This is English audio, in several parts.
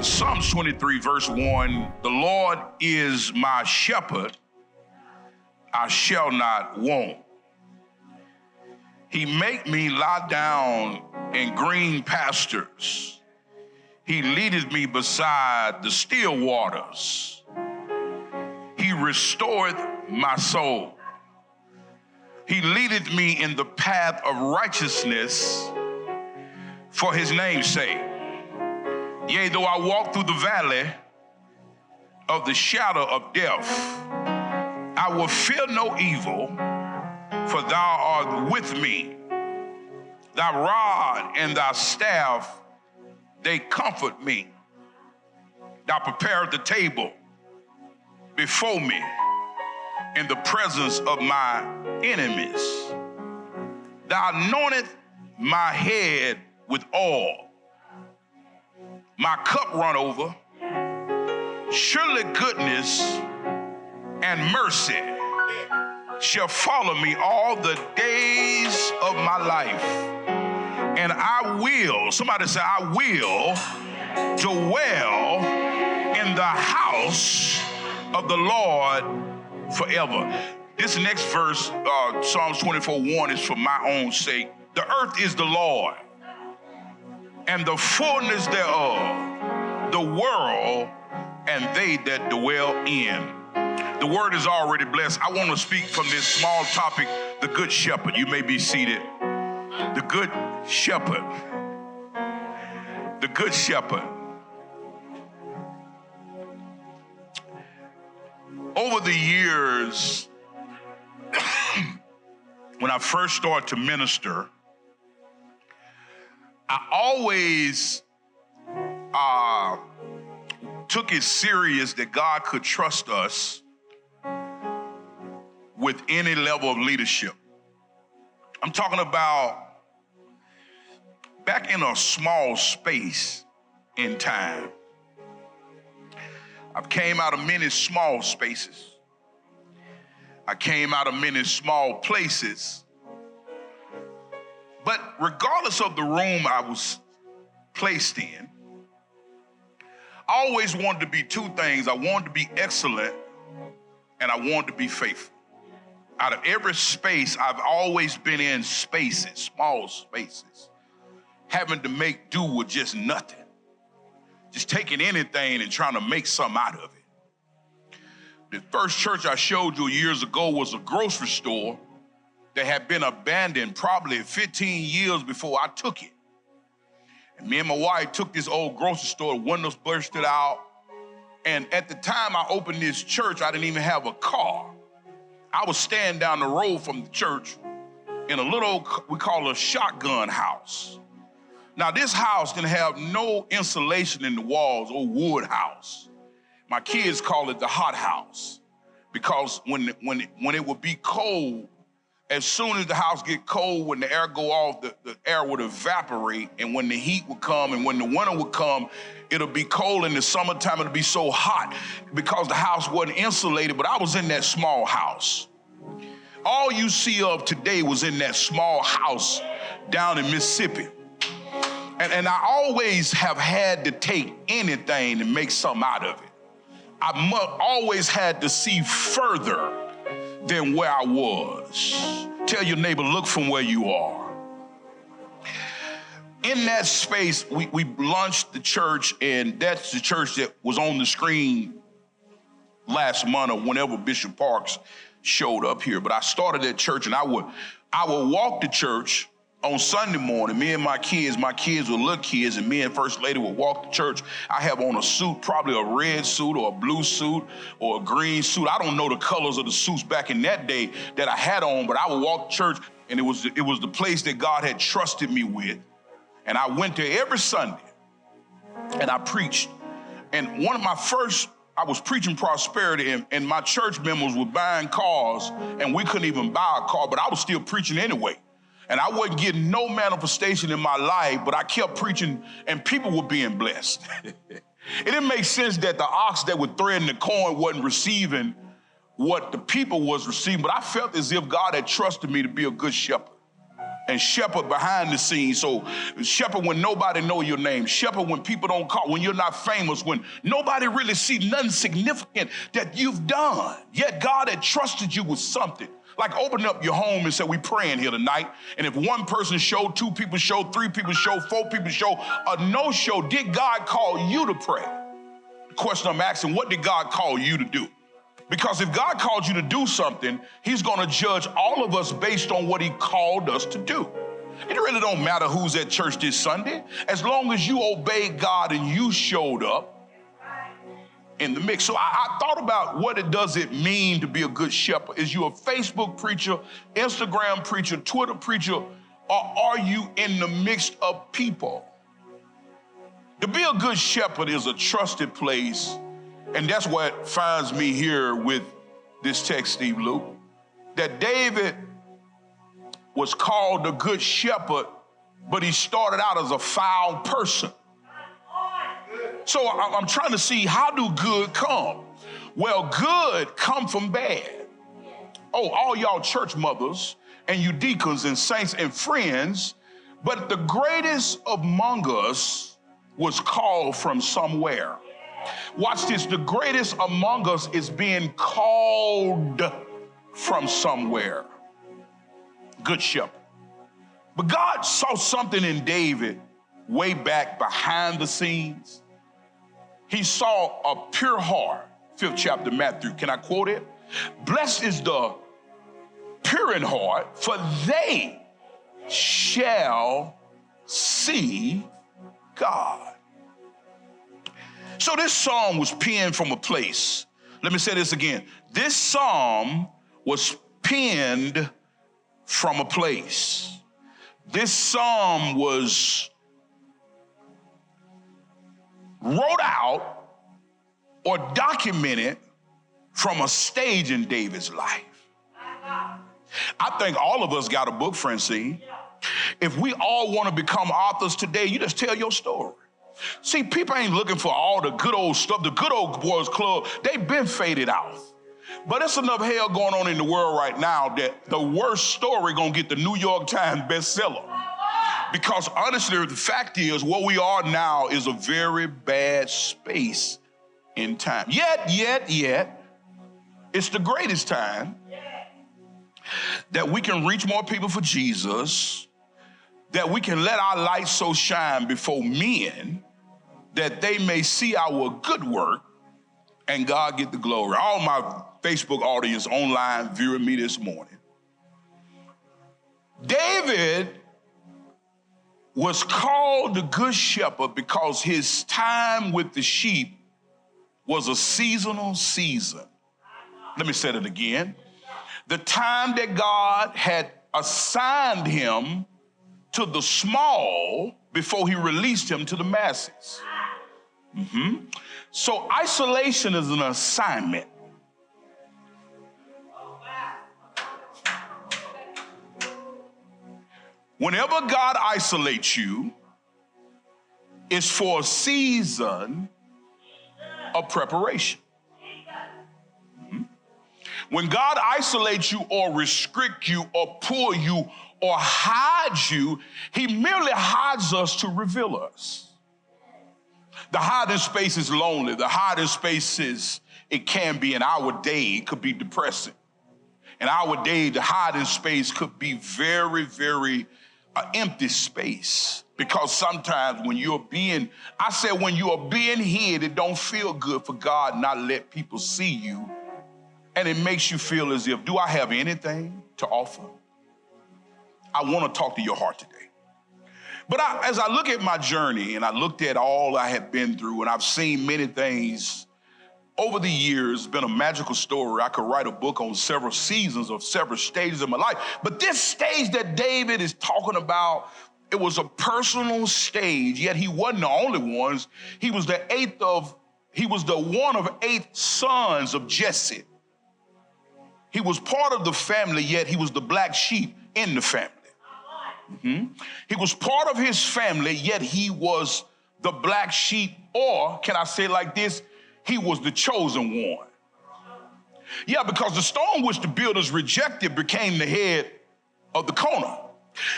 Psalms 23 verse 1, the Lord is my shepherd, I shall not want. He make me lie down in green pastures. He leadeth me beside the still waters. He restoreth my soul. He leadeth me in the path of righteousness for his name's sake. Yea, though I walk through the valley of the shadow of death, I will fear no evil, for thou art with me. Thy rod and thy staff, they comfort me. Thou preparest the table before me in the presence of my enemies. Thou anointest my head with oil. My cup run over. Surely goodness and mercy shall follow me all the days of my life. And I will, somebody say, I will dwell in the house of the Lord forever. This next verse, Psalms 24:1, is for my own sake. The earth is the Lord, and the fullness thereof, the world, and they that dwell in. The word is already blessed. I want to speak from this small topic, the Good Shepherd. You may be seated. The Good Shepherd. The Good Shepherd. Over the years, when I first started to minister, I always took it serious that God could trust us with any level of leadership. I'm talking about back in a small space in time. I came out of many small spaces. I came out of many small places. But regardless of the room I was placed in, I always wanted to be two things. I wanted to be excellent and I wanted to be faithful. Out of every space, I've always been in spaces, small spaces, having to make do with just nothing. Just taking anything and trying to make something out of it. The first church I showed you years ago was a grocery store that had been abandoned probably 15 years before I took it. And me and my wife took this old grocery store, windows bursted out. And at the time I opened this church, I didn't even have a car. I was staying down the road from the church in a little, we call it a shotgun house. Now this house didn't have no insulation in the walls, old wood house. My kids call it the hot house because when it would be cold, as soon as the house get cold, when the air go off, the air would evaporate, and when the heat would come and when the winter would come, it'll be cold. In the summertime, it'll be so hot because the house wasn't insulated, but I was in that small house. All you see of today was in that small house down in Mississippi. And I always have had to take anything and make something out of it. I always had to see further than where I was. Tell your neighbor, look from where you are. In that space, we launched the church, and that's the church that was on the screen last month or whenever Bishop Parks showed up here. But I started that church, and I would walk the church on Sunday morning. Me and my kids were little kids, and me and First Lady would walk the church. I have on a suit, probably a red suit or a blue suit or a green suit. I don't know the colors of the suits back in that day that I had on, but I would walk the church, and it was the place that God had trusted me with. And I went there every Sunday, and I preached. And I was preaching prosperity, and my church members were buying cars, and we couldn't even buy a car, but I was still preaching anyway. And I wasn't getting no manifestation in my life, but I kept preaching, and people were being blessed. It didn't make sense that the ox that was threading the corn wasn't receiving what the people was receiving, but I felt as if God had trusted me to be a good shepherd. and shepherd behind the scenes. So shepherd when nobody know your name, shepherd when people don't call, when you're not famous, when nobody really see nothing significant that you've done. Yet God had trusted you with something. Like open up your home and say, we praying here tonight. And if one person showed, two people showed, three people showed, four people showed, a no-show, did God call you to pray? The question I'm asking, what did God call you to do? Because if God called you to do something, he's going to judge all of us based on what he called us to do. It really don't matter who's at church this Sunday, as long as you obeyed God and you showed up in the mix. So I thought about what does it mean to be a good shepherd. Is you a Facebook preacher, Instagram preacher, Twitter preacher, or are you in the midst of people? To be a good shepherd is a trusted place. And that's what finds me here with this text, Steve Luke, that David was called the good shepherd, but he started out as a foul person. So I'm trying to see, how do good come? Well, good come from bad. Oh, all y'all church mothers and you deacons and saints and friends, but the greatest among us was called from somewhere. Watch this, the greatest among us is being called from somewhere. Good shepherd. But God saw something in David way back behind the scenes. He saw a pure heart. 5th chapter, Matthew. Can I quote it? Blessed is the pure in heart, for they shall see God. So this psalm was penned from a place. Let me say this again. This psalm was penned from a place. This psalm was wrote out or documented from a stage in David's life. I think all of us got a book, Francine. If we all want to become authors today, you just tell your story. See, people ain't looking for all the good old stuff. The good old boys club, they've been faded out. But there's enough hell going on in the world right now that the worst story gonna get the New York Times bestseller. Because honestly, the fact is, what we are now is a very bad space in time. Yet, it's the greatest time that we can reach more people for Jesus, that we can let our light so shine before men that they may see our good work and God get the glory. All my Facebook audience online viewing me this morning. David was called the good shepherd because his time with the sheep was a seasonal season. Let me say it again. The time that God had assigned him to the small before he released him to the masses. So isolation is an assignment. Whenever God isolates you, it's for a season of preparation. When God isolates you or restricts you or pull you or hides you, he merely hides us to reveal us. The hiding space is lonely. The hiding space it can be in our day, it could be depressing. In our day, the hiding space could be very, very empty space. Because sometimes when you're being hid, it don't feel good for God not let people see you. And it makes you feel as if, do I have anything to offer? I want to talk to your heart today. But as I look at my journey and I looked at all I have been through and I've seen many things over the years, it's been a magical story. I could write a book on several seasons of several stages of my life. But this stage that David is talking about, it was a personal stage, yet he wasn't the only ones. He was the one of 8 sons of Jesse. He was part of the family, yet he was the black sheep in the family. He was part of his family, yet he was the black sheep, or can I say it like this? He was the chosen one. Yeah, because the stone which the builders rejected became the head of the corner.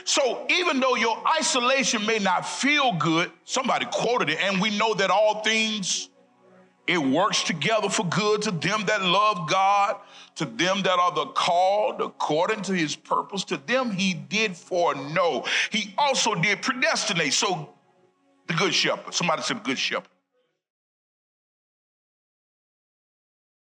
So even though your isolation may not feel good, somebody quoted it, and we know that all things, it works together for good to them that love God, to them that are the called according to his purpose. To them he did foreknow. He also did predestinate. So the good shepherd, somebody said the good shepherd.